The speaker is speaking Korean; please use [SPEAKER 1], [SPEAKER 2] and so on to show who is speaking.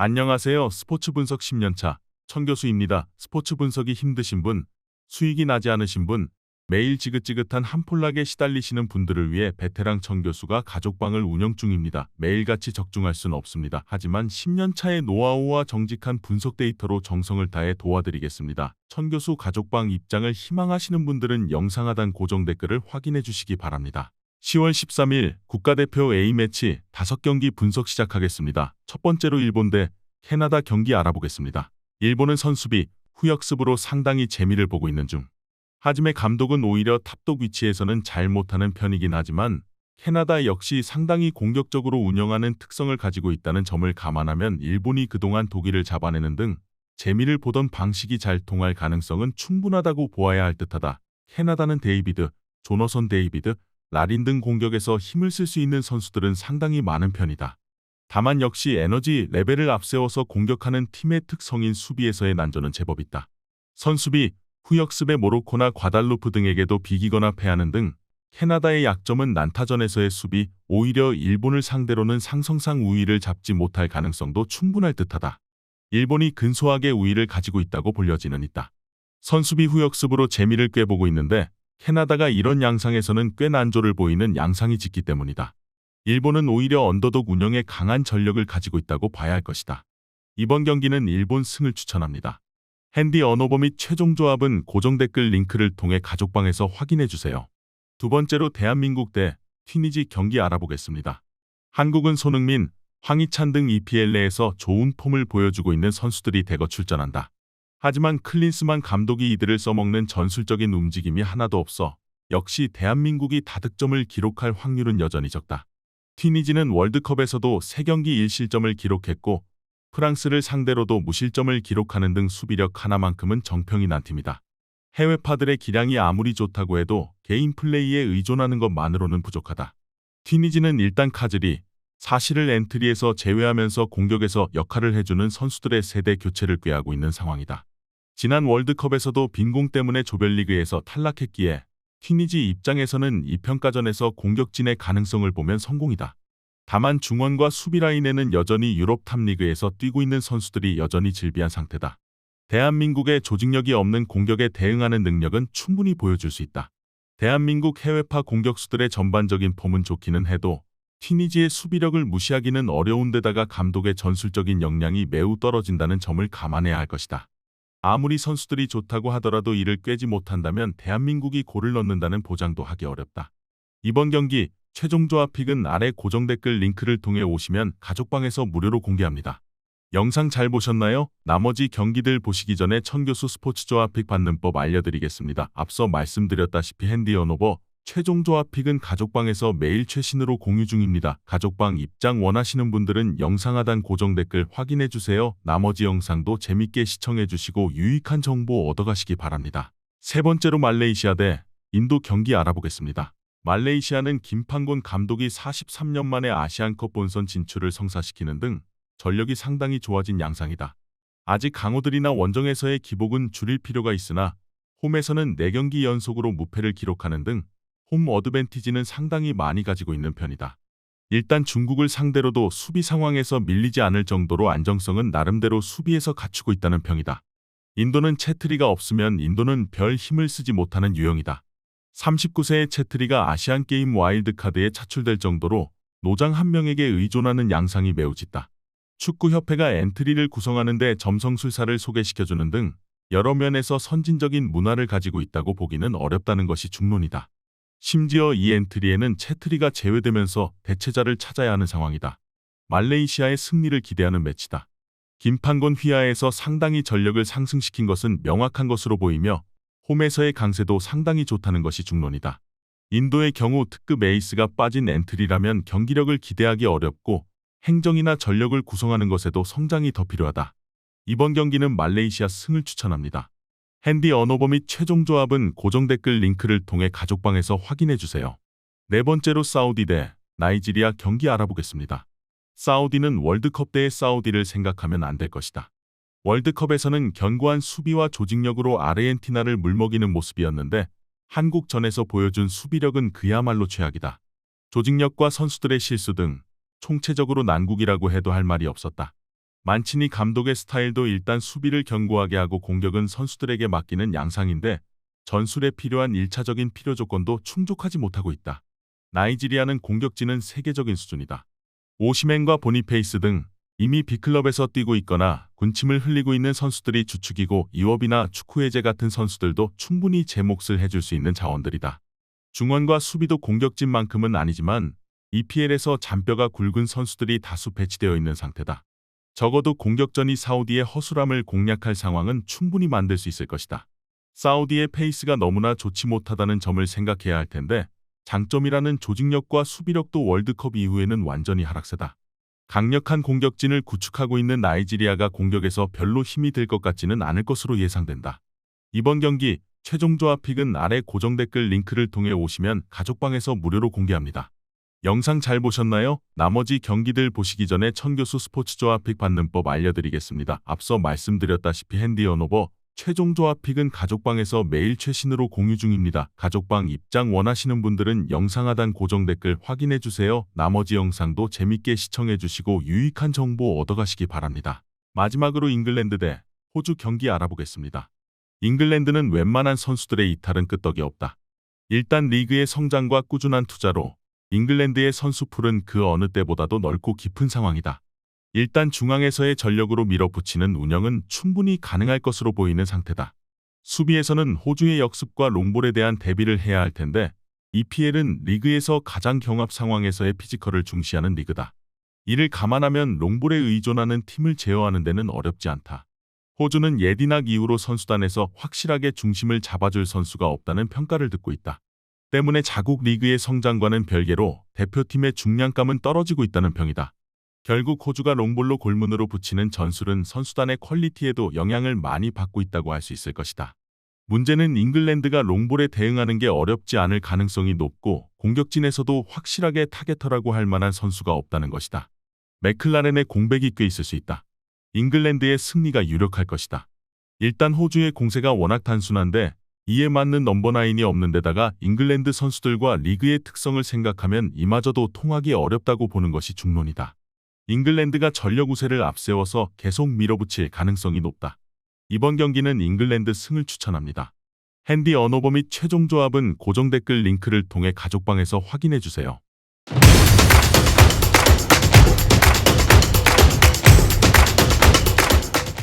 [SPEAKER 1] 안녕하세요. 스포츠 분석 10년차 천교수입니다. 스포츠 분석이 힘드신 분, 수익이 나지 않으신 분, 매일 지긋지긋한 한폴락에 시달리시는 분들을 위해 베테랑 천교수가 가족방을 운영 중입니다. 매일같이 적중할 수는 없습니다. 하지만 10년차의 노하우와 정직한 분석 데이터로 정성을 다해 도와드리겠습니다. 천교수 가족방 입장을 희망하시는 분들은 영상 하단 고정 댓글을 확인해 주시기 바랍니다. 10월 13일 국가대표 A매치 5경기 분석 시작하겠습니다. 첫 번째로 일본 대 캐나다 경기 알아보겠습니다. 일본은 선수비, 후역습으로 상당히 재미를 보고 있는 중. 하지만 감독은 오히려 탑독 위치에서는 잘 못하는 편이긴 하지만 캐나다 역시 상당히 공격적으로 운영하는 특성을 가지고 있다는 점을 감안하면 일본이 그동안 독일을 잡아내는 등 재미를 보던 방식이 잘 통할 가능성은 충분하다고 보아야 할 듯하다. 캐나다는 데이비드, 조너선 데이비드, 라린 등 공격에서 힘을 쓸 수 있는 선수들은 상당히 많은 편이다. 다만 역시 에너지 레벨을 앞세워서 공격하는 팀의 특성인 수비에서의 난조는 제법 있다. 선수비, 후역습의 모로코나 과달루프 등에게도 비기거나 패하는 등 캐나다의 약점은 난타전에서의 수비, 오히려 일본을 상대로는 상성상 우위를 잡지 못할 가능성도 충분할 듯하다. 일본이 근소하게 우위를 가지고 있다고 볼려지는 있다. 선수비 후역습으로 재미를 꿰보고 있는데 캐나다가 이런 양상에서는 꽤 난조를 보이는 양상이 짙기 때문이다. 일본은 오히려 언더독 운영에 강한 전력을 가지고 있다고 봐야 할 것이다. 이번 경기는 일본 승을 추천합니다. 핸디 언어버 및 최종 조합은 고정 댓글 링크를 통해 가족방에서 확인해 주세요. 두 번째로 대한민국 대 튀니지 경기 알아보겠습니다. 한국은 손흥민, 황희찬 등 EPL 내에서 좋은 폼을 보여주고 있는 선수들이 대거 출전한다. 하지만 클린스만 감독이 이들을 써먹는 전술적인 움직임이 하나도 없어 역시 대한민국이 다득점을 기록할 확률은 여전히 적다. 튀니지는 월드컵에서도 3경기 1실점을 기록했고 프랑스를 상대로도 무실점을 기록하는 등 수비력 하나만큼은 정평이 난 팀이다. 해외파들의 기량이 아무리 좋다고 해도 개인 플레이에 의존하는 것만으로는 부족하다. 튀니지는 일단 카즈리, 사실을 엔트리에서 제외하면서 공격에서 역할을 해주는 선수들의 세대 교체를 꾀하고 있는 상황이다. 지난 월드컵에서도 빈공 때문에 조별리그에서 탈락했기에 튀니지 입장에서는 이 평가전에서 공격진의 가능성을 보면 성공이다. 다만 중원과 수비 라인에는 여전히 유럽 탑리그에서 뛰고 있는 선수들이 여전히 질비한 상태다. 대한민국의 조직력이 없는 공격에 대응하는 능력은 충분히 보여줄 수 있다. 대한민국 해외파 공격수들의 전반적인 폼은 좋기는 해도 튀니지의 수비력을 무시하기는 어려운 데다가 감독의 전술적인 역량이 매우 떨어진다는 점을 감안해야 할 것이다. 아무리 선수들이 좋다고 하더라도 이를 꿰지 못한다면 대한민국이 골을 넣는다는 보장도 하기 어렵다. 이번 경기 최종 조합 픽은 아래 고정 댓글 링크를 통해 오시면 가족방에서 무료로 공개합니다. 영상 잘 보셨나요? 나머지 경기들 보시기 전에 천교수 스포츠 조합 픽 받는 법 알려드리겠습니다. 앞서 말씀드렸다시피 핸디 언어버 최종 조합 픽은 가족방에서 매일 최신으로 공유 중입니다. 가족방 입장 원하시는 분들은 영상 하단 고정 댓글 확인해주세요. 나머지 영상도 재밌게 시청해주시고 유익한 정보 얻어가시기 바랍니다. 세 번째로 말레이시아 대 인도 경기 알아보겠습니다. 말레이시아는 김판곤 감독이 43년 만에 아시안컵 본선 진출을 성사시키는 등 전력이 상당히 좋아진 양상이다. 아직 강호들이나 원정에서의 기복은 줄일 필요가 있으나 홈에서는 4경기 연속으로 무패를 기록하는 등 홈 어드밴티지는 상당히 많이 가지고 있는 편이다. 일단 중국을 상대로도 수비 상황에서 밀리지 않을 정도로 안정성은 나름대로 수비에서 갖추고 있다는 평이다. 인도는 채트리가 없으면 인도는 별 힘을 쓰지 못하는 유형이다. 39세의 채트리가 아시안게임 와일드카드에 차출될 정도로 노장 한 명에게 의존하는 양상이 매우 짙다. 축구협회가 엔트리를 구성하는 데 점성술사를 소개시켜주는 등 여러 면에서 선진적인 문화를 가지고 있다고 보기는 어렵다는 것이 중론이다. 심지어 이 엔트리에는 채트리가 제외되면서 대체자를 찾아야 하는 상황이다. 말레이시아의 승리를 기대하는 매치다. 김판곤 휘하에서 상당히 전력을 상승시킨 것은 명확한 것으로 보이며 홈에서의 강세도 상당히 좋다는 것이 중론이다. 인도의 경우 특급 에이스가 빠진 엔트리라면 경기력을 기대하기 어렵고 행정이나 전력을 구성하는 것에도 성장이 더 필요하다. 이번 경기는 말레이시아 승을 추천합니다. 핸디 언어버 및 최종 조합은 고정 댓글 링크를 통해 가족방에서 확인해주세요. 네 번째로 사우디 대 나이지리아 경기 알아보겠습니다. 사우디는 월드컵 때의 사우디를 생각하면 안 될 것이다. 월드컵에서는 견고한 수비와 조직력으로 아르헨티나를 물먹이는 모습이었는데 한국전에서 보여준 수비력은 그야말로 최악이다. 조직력과 선수들의 실수 등 총체적으로 난국이라고 해도 할 말이 없었다. 만치니 감독의 스타일도 일단 수비를 견고하게 하고 공격은 선수들에게 맡기는 양상인데 전술에 필요한 1차적인 필요 조건도 충족하지 못하고 있다. 나이지리아는 공격진은 세계적인 수준이다. 오시멘과 보니페이스 등 이미 B클럽에서 뛰고 있거나 군침을 흘리고 있는 선수들이 주축이고 이워비나 추쿠에제 같은 선수들도 충분히 제 몫을 해줄 수 있는 자원들이다. 중원과 수비도 공격진만큼은 아니지만 EPL에서 잔뼈가 굵은 선수들이 다수 배치되어 있는 상태다. 적어도 공격전이 사우디의 허술함을 공략할 상황은 충분히 만들 수 있을 것이다. 사우디의 페이스가 너무나 좋지 못하다는 점을 생각해야 할 텐데 장점이라는 조직력과 수비력도 월드컵 이후에는 완전히 하락세다. 강력한 공격진을 구축하고 있는 나이지리아가 공격에서 별로 힘이 들 것 같지는 않을 것으로 예상된다. 이번 경기 최종 조합픽은 아래 고정 댓글 링크를 통해 오시면 가족방에서 무료로 공개합니다. 영상 잘 보셨나요? 나머지 경기들 보시기 전에 천교수 스포츠 조합픽 받는 법 알려드리겠습니다. 앞서 말씀드렸다시피 핸디 언오버 최종 조합픽은 가족방에서 매일 최신으로 공유 중입니다. 가족방 입장 원하시는 분들은 영상 하단 고정 댓글 확인해주세요. 나머지 영상도 재밌게 시청해주시고 유익한 정보 얻어가시기 바랍니다. 마지막으로 잉글랜드 대 호주 경기 알아보겠습니다. 잉글랜드는 웬만한 선수들의 이탈은 끄떡이 없다. 일단 리그의 성장과 꾸준한 투자로 잉글랜드의 선수풀은 그 어느 때보다도 넓고 깊은 상황이다. 일단 중앙에서의 전력으로 밀어붙이는 운영은 충분히 가능할 것으로 보이는 상태다. 수비에서는 호주의 역습과 롱볼에 대한 대비를 해야 할 텐데 EPL은 리그에서 가장 경합 상황에서의 피지컬을 중시하는 리그다. 이를 감안하면 롱볼에 의존하는 팀을 제어하는 데는 어렵지 않다. 호주는 예디낙 이후로 선수단에서 확실하게 중심을 잡아줄 선수가 없다는 평가를 듣고 있다. 때문에 자국 리그의 성장과는 별개로 대표팀의 중량감은 떨어지고 있다는 평이다. 결국 호주가 롱볼로 골문으로 붙이는 전술은 선수단의 퀄리티에도 영향을 많이 받고 있다고 할 수 있을 것이다. 문제는 잉글랜드가 롱볼에 대응하는 게 어렵지 않을 가능성이 높고 공격진에서도 확실하게 타겟터라고 할 만한 선수가 없다는 것이다. 맥클라렌의 공백이 꽤 있을 수 있다. 잉글랜드의 승리가 유력할 것이다. 일단 호주의 공세가 워낙 단순한데 이에 맞는 넘버9이 없는 데다가 잉글랜드 선수들과 리그의 특성을 생각하면 이마저도 통하기 어렵다고 보는 것이 중론이다. 잉글랜드가 전력 우세를 앞세워서 계속 밀어붙일 가능성이 높다. 이번 경기는 잉글랜드 승을 추천합니다. 핸디 언오버 및 최종 조합은 고정 댓글 링크를 통해 가족방에서 확인해주세요.